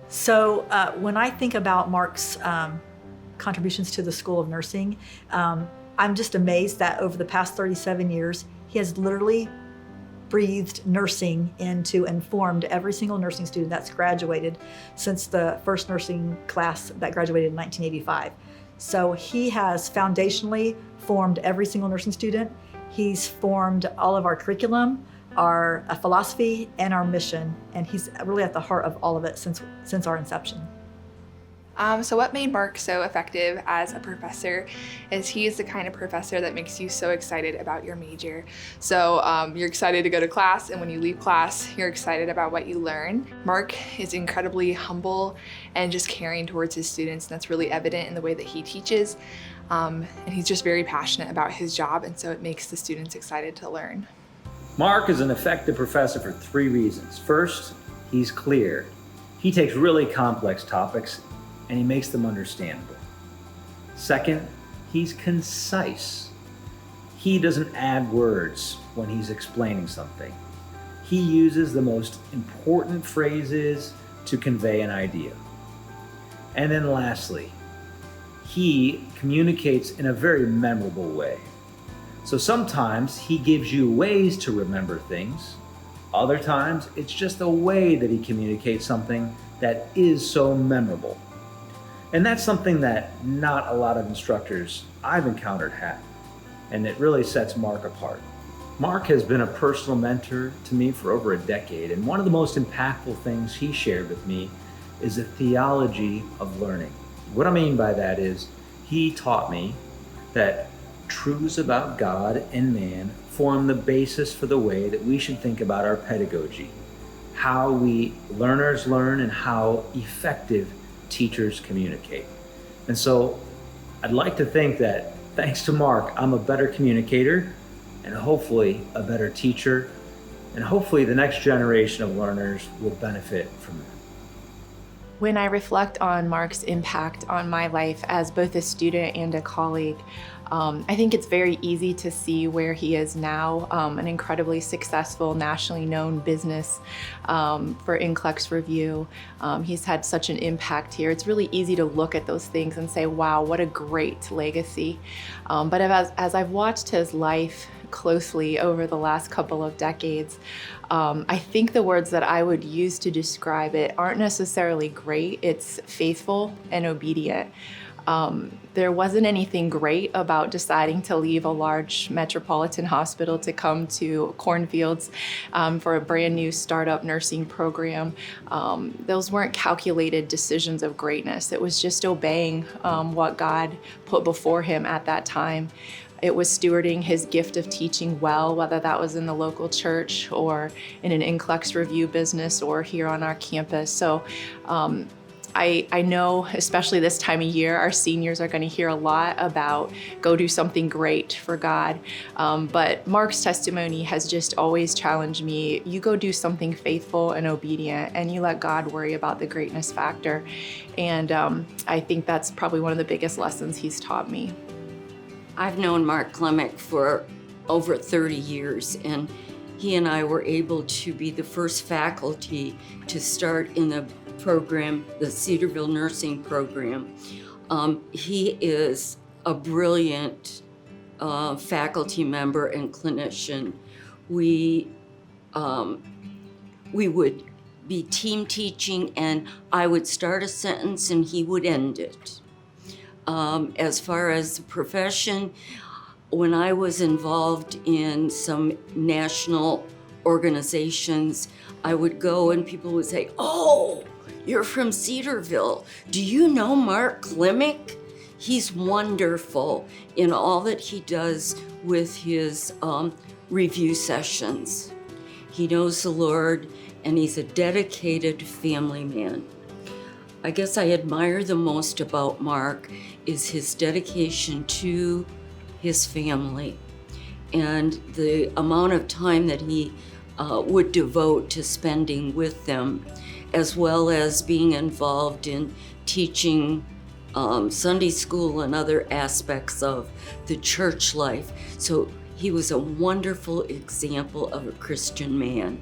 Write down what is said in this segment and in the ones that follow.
So when I think about Mark's contributions to the School of Nursing, I'm just amazed that over the past 37 years, he has literally breathed nursing into and formed every single nursing student that's graduated since the first nursing class that graduated in 1985. So he has foundationally formed every single nursing student. He's formed all of our curriculum, our philosophy, and our mission, and he's really at the heart of all of it since our inception. So what made Mark so effective as a professor is he is the kind of professor that makes you so excited about your major. So you're excited to go to class, and when you leave class, you're excited about what you learn. Mark is incredibly humble and just caring towards his students, and that's really evident in the way that he teaches. And he's just very passionate about his job, and so it makes the students excited to learn. Mark is an effective professor for 3 reasons. First, he's clear. He takes really complex topics and he makes them understandable. Second, he's concise. He doesn't add words when he's explaining something. He uses the most important phrases to convey an idea. And then lastly, he communicates in a very memorable way. So sometimes he gives you ways to remember things. Other times, it's just a way that he communicates something that is so memorable. And that's something that not a lot of instructors I've encountered have, and it really sets Mark apart. Mark has been a personal mentor to me for over a decade, and one of the most impactful things he shared with me is a theology of learning. What I mean by that is he taught me that truths about God and man form the basis for the way that we should think about our pedagogy, how we learners learn, and how effective teachers communicate. And so I'd like to think that thanks to Mark, I'm a better communicator and hopefully a better teacher, and hopefully the next generation of learners will benefit from that. When I reflect on Mark's impact on my life as both a student and a colleague, I think it's very easy to see where he is now, an incredibly successful, nationally known business for NCLEX Review. He's had such an impact here. It's really easy to look at those things and say, wow, what a great legacy. But as I've watched his life closely over the last couple of decades, I think the words that I would use to describe it aren't necessarily great. It's faithful and obedient. There wasn't anything great about deciding to leave a large metropolitan hospital to come to cornfields for a brand new startup nursing program. Those weren't calculated decisions of greatness. It was just obeying what God put before him at that time. It was stewarding his gift of teaching well, whether that was in the local church or in an NCLEX Review business or here on our campus. So I know, especially this time of year, our seniors are going to hear a lot about go do something great for God. But Mark's testimony has just always challenged me. You go do something faithful and obedient, and you let God worry about the greatness factor. And I think that's probably one of the biggest lessons he's taught me. I've known Mark Klimek for over 30 years, and he and I were able to be the first faculty to start in the program, the Cedarville Nursing Program. He is a brilliant faculty member and clinician. We would be team teaching, and I would start a sentence and he would end it. As far as the profession, when I was involved in some national organizations, I would go and people would say, "Oh, you're from Cedarville. Do you know Mark Klimek? He's wonderful in all that he does with his review sessions. He knows the Lord, and he's a dedicated family man." I guess I admire the most about Mark is his dedication to his family and the amount of time that he would devote to spending with them, as well as being involved in teaching Sunday school and other aspects of the church life. So he was a wonderful example of a Christian man.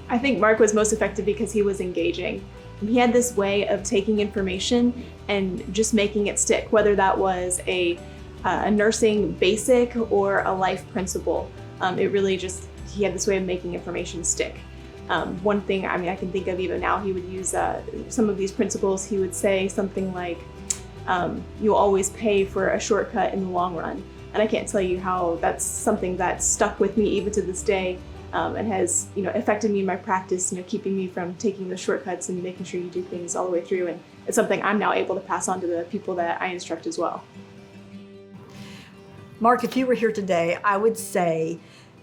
I think Mark was most effective because he was engaging. He had this way of taking information and just making it stick, whether that was a nursing basic or a life principle. It really just, he had this way of making information stick. One thing, I mean, I can think of even now, he would use some of these principles. He would say something like, you'll always pay for a shortcut in the long run. And I can't tell you how that's something that stuck with me even to this day, and has, affected me in my practice, keeping me from taking the shortcuts and making sure you do things all the way through. And it's something I'm now able to pass on to the people that I instruct as well. Mark, if you were here today, I would say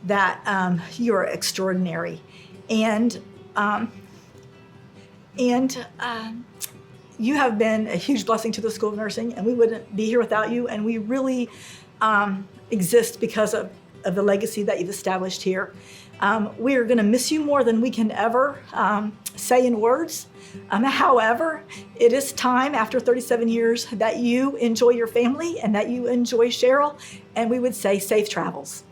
that you are extraordinary, and you have been a huge blessing to the School of Nursing, and we wouldn't be here without you. And we really exist because of the legacy that you've established here. We are going to miss you more than we can ever say in words. However, it is time after 37 years that you enjoy your family and that you enjoy Cheryl, and we would say safe travels.